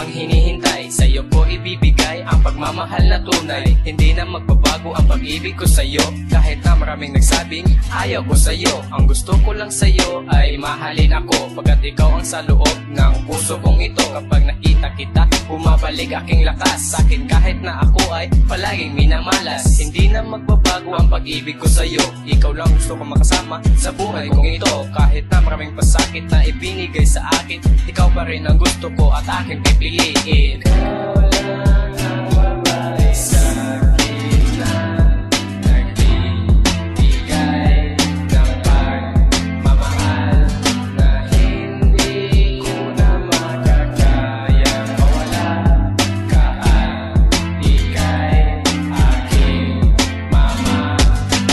ang hinihintay, sa'yo ko ibibigay ang pagmamahal na tunay. Hindi na magbabago ang pag-ibig ko sa'yo, kahit na maraming nagsabing ayaw ko sa'yo. Ang gusto ko lang sa'yo ay mahalin ako, pagkat ikaw ang sa loob ng puso kong ito. Kapag nakita kita, bumabalik aking lakas sa'kin, kahit na ako ay palaging minamalas. Hindi na magbabago ang pag-ibig ko sa'yo, ikaw lang gusto ko makasama sa buhay kong ito. Kahit na maraming pasakit na ibinigay sa akin, ikaw pa rin ang gusto ko at aking pipiliin. Ikaw lang ang babae sa'kin na nagbibigay ng pagmamahal na hindi ko na makakaya mawala ka at ika'y aking mama.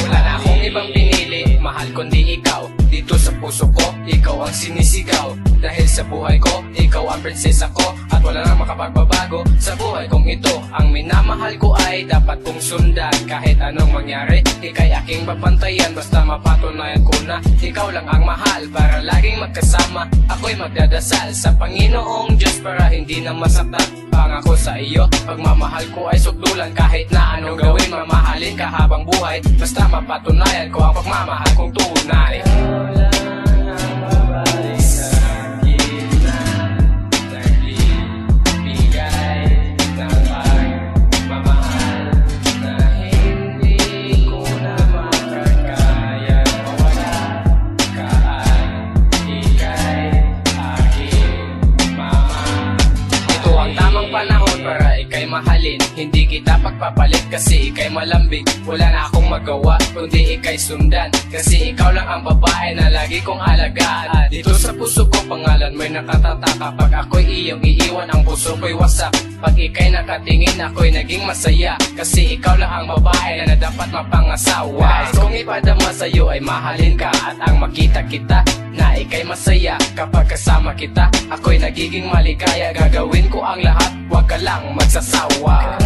Wala na akong ibang pinili, mahal kundi ikaw. Dito sa puso ko, ikaw ang sinisigaw. Dahil sa buhay ko, ikaw ang prinsesa ko, at wala nang makapagbabago sa buhay kong ito. Ang minamahal ko ay dapat kong sundan, kahit anong mangyari, ika'y aking papantayan. Basta mapatunayan ko na ikaw lang ang mahal, para laging magkasama. Ako'y magdadasal sa Panginoong Diyos para hindi na masaktan. Pangako sa iyo, pagmamahal ko ay sukdulan. Kahit na anong gawin, mamahalin ka habang buhay. Basta mapatunayan ko ang pagmamahal kong tunay. Panahon para ika'y mahalin, hindi kita pagpapalit kasi ika'y malambing. Wala na akong magawa kundi ika'y sundan, kasi ikaw lang ang babae na lagi kong alagaan. Dito sa puso ko pangalan mo'y nakatataka, pag ako'y iyong iiwan ang puso ko'y wasak. Pag ika'y nakatingin ako'y naging masaya, kasi ikaw lang ang babae na dapat mapangasawa. Kung ipadama sa'yo ay mahalin ka, at ang makita kita na ika'y masaya. Kapag kasama kita, ako'y nagiging maligaya. Gagawin ko ang lahat, huwag ka lang magsasawa.